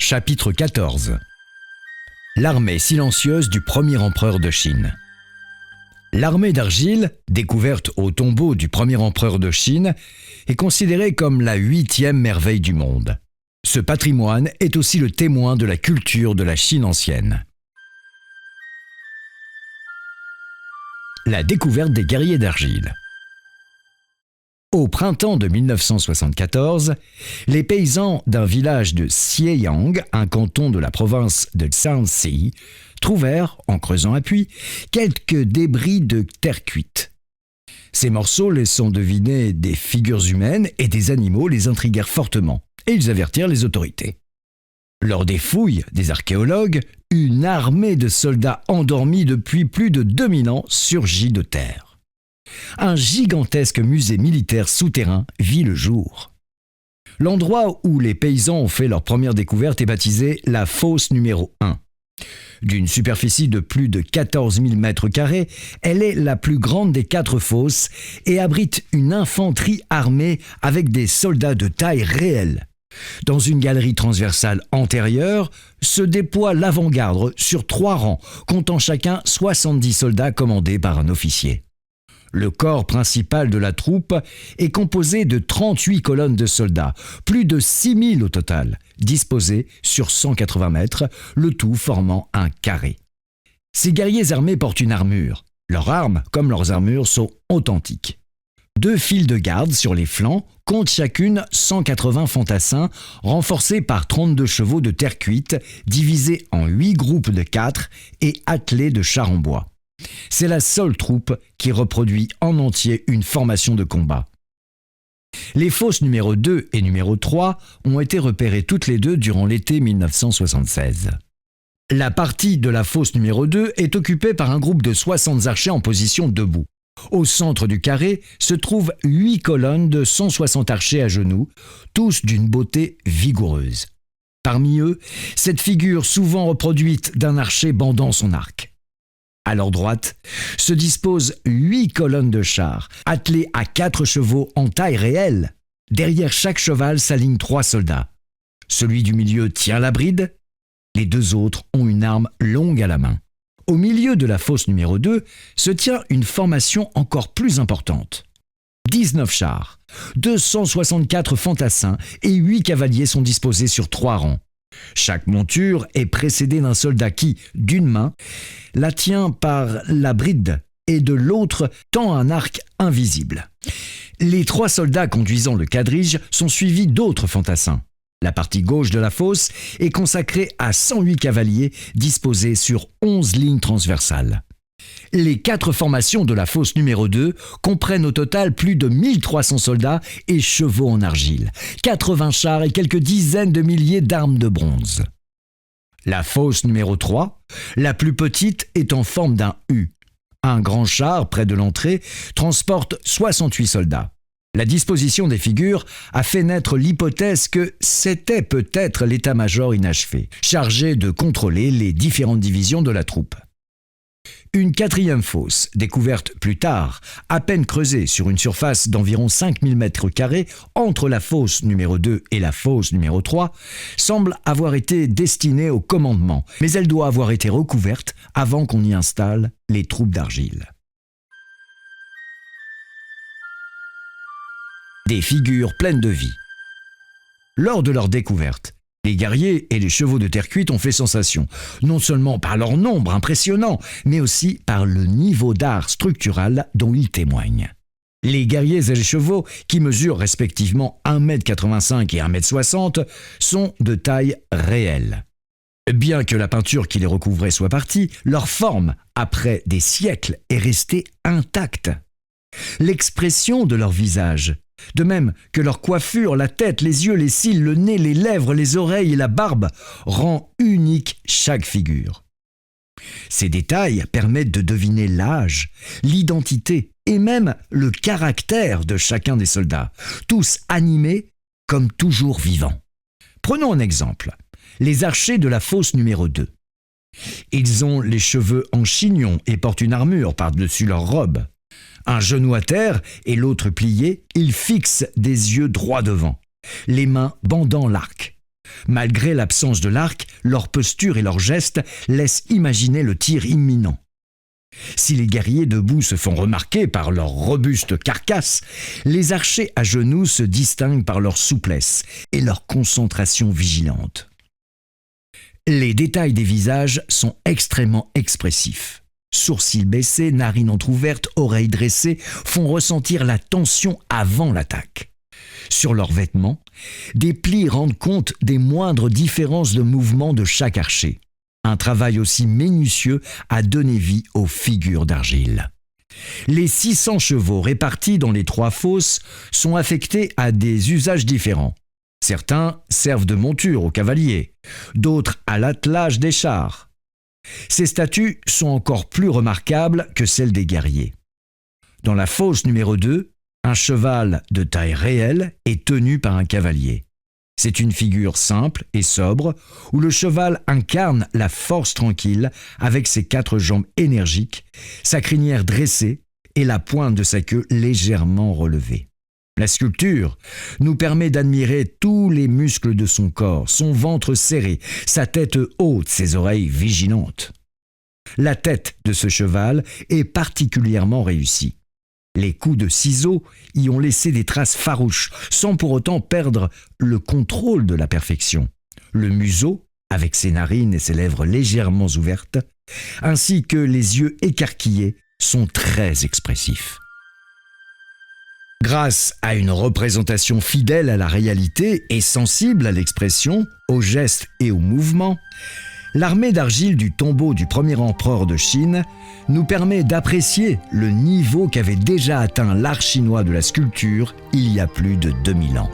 Chapitre 14. L'armée silencieuse du premier empereur de Chine. L'armée d'argile, découverte au tombeau du premier empereur de Chine, est considérée comme la 8e merveille du monde. Ce patrimoine est aussi le témoin de la culture de la Chine ancienne. La découverte des guerriers d'argile. Au printemps de 1974, les paysans d'un village de Xieyang, un canton de la province de Shaanxi, trouvèrent, en creusant à puits, quelques débris de terre cuite. Ces morceaux laissant deviner des figures humaines et des animaux les intriguèrent fortement, et ils avertirent les autorités. Lors des fouilles des archéologues, une armée de soldats endormis depuis plus de 2000 ans surgit de terre. Un gigantesque musée militaire souterrain vit le jour. L'endroit où les paysans ont fait leur première découverte est baptisé la fosse numéro 1. D'une superficie de plus de 14 000 mètres carrés, elle est la plus grande des 4 fosses et abrite une infanterie armée avec des soldats de taille réelle. Dans une galerie transversale antérieure, se déploie l'avant-garde sur 3 rangs, comptant chacun 70 soldats commandés par un officier. Le corps principal de la troupe est composé de 38 colonnes de soldats, plus de 6 000 au total, disposées sur 180 mètres, le tout formant un carré. Ces guerriers armés portent une armure. Leurs armes, comme leurs armures, sont authentiques. 2 files de garde sur les flancs comptent chacune 180 fantassins, renforcés par 32 chevaux de terre cuite, divisés en 8 groupes de 4 et attelés de chars en bois. C'est la seule troupe qui reproduit en entier une formation de combat. Les fosses numéro 2 et numéro 3 ont été repérées toutes les deux durant l'été 1976. La partie de la fosse numéro 2 est occupée par un groupe de 60 archers en position debout. Au centre du carré se trouvent 8 colonnes de 160 archers à genoux, tous d'une beauté vigoureuse. Parmi eux, cette figure souvent reproduite d'un archer bandant son arc. À leur droite, se disposent 8 colonnes de chars, attelées à 4 chevaux en taille réelle. Derrière chaque cheval s'alignent 3 soldats. Celui du milieu tient la bride, les 2 autres ont une arme longue à la main. Au milieu de la fosse numéro 2 se tient une formation encore plus importante. 19 chars, 264 fantassins et 8 cavaliers sont disposés sur 3 rangs. Chaque monture est précédée d'un soldat qui, d'une main, la tient par la bride et de l'autre tend un arc invisible. Les 3 soldats conduisant le quadrige sont suivis d'autres fantassins. La partie gauche de la fosse est consacrée à 108 cavaliers disposés sur 11 lignes transversales. Les 4 formations de la fosse numéro 2 comprennent au total plus de 1300 soldats et chevaux en argile, 80 chars et quelques dizaines de milliers d'armes de bronze. La fosse numéro 3, la plus petite, est en forme d'un U. Un grand char près de l'entrée transporte 68 soldats. La disposition des figures a fait naître l'hypothèse que c'était peut-être l'état-major inachevé, chargé de contrôler les différentes divisions de la troupe. Une 4e fosse, découverte plus tard, à peine creusée sur une surface d'environ 5000 m² entre la fosse numéro 2 et la fosse numéro 3, semble avoir été destinée au commandement, mais elle doit avoir été recouverte avant qu'on y installe les troupes d'argile. Des figures pleines de vie. Lors de leur découverte, les guerriers et les chevaux de terre cuite ont fait sensation, non seulement par leur nombre impressionnant, mais aussi par le niveau d'art structural dont ils témoignent. Les guerriers et les chevaux, qui mesurent respectivement 1,85 m et 1,60 m, sont de taille réelle. Bien que la peinture qui les recouvrait soit partie, leur forme, après des siècles, est restée intacte. L'expression de leur visage, de même que leur coiffure, la tête, les yeux, les cils, le nez, les lèvres, les oreilles et la barbe, rend unique chaque figure. Ces détails permettent de deviner l'âge, l'identité et même le caractère de chacun des soldats, tous animés comme toujours vivants. Prenons un exemple, les archers de la fosse numéro 2. Ils ont les cheveux en chignon et portent une armure par-dessus leur robe. Un genou à terre et l'autre plié, ils fixent des yeux droits devant, les mains bandant l'arc. Malgré l'absence de l'arc, leur posture et leurs gestes laissent imaginer le tir imminent. Si les guerriers debout se font remarquer par leur robuste carcasse, les archers à genoux se distinguent par leur souplesse et leur concentration vigilante. Les détails des visages sont extrêmement expressifs. Sourcils baissés, narines entr'ouvertes, oreilles dressées font ressentir la tension avant l'attaque. Sur leurs vêtements, des plis rendent compte des moindres différences de mouvement de chaque archer. Un travail aussi minutieux a donné vie aux figures d'argile. Les 600 chevaux répartis dans les 3 fosses sont affectés à des usages différents. Certains servent de monture aux cavaliers, d'autres à l'attelage des chars. Ces statues sont encore plus remarquables que celles des guerriers. Dans la fosse numéro 2, un cheval de taille réelle est tenu par un cavalier. C'est une figure simple et sobre où le cheval incarne la force tranquille avec ses 4 jambes énergiques, sa crinière dressée et la pointe de sa queue légèrement relevée. La sculpture nous permet d'admirer tous les muscles de son corps, son ventre serré, sa tête haute, ses oreilles vigilantes. La tête de ce cheval est particulièrement réussie. Les coups de ciseaux y ont laissé des traces farouches, sans pour autant perdre le contrôle de la perfection. Le museau, avec ses narines et ses lèvres légèrement ouvertes, ainsi que les yeux écarquillés, sont très expressifs. Grâce à une représentation fidèle à la réalité et sensible à l'expression, aux gestes et aux mouvements, l'armée d'argile du tombeau du premier empereur de Chine nous permet d'apprécier le niveau qu'avait déjà atteint l'art chinois de la sculpture il y a plus de 2000 ans.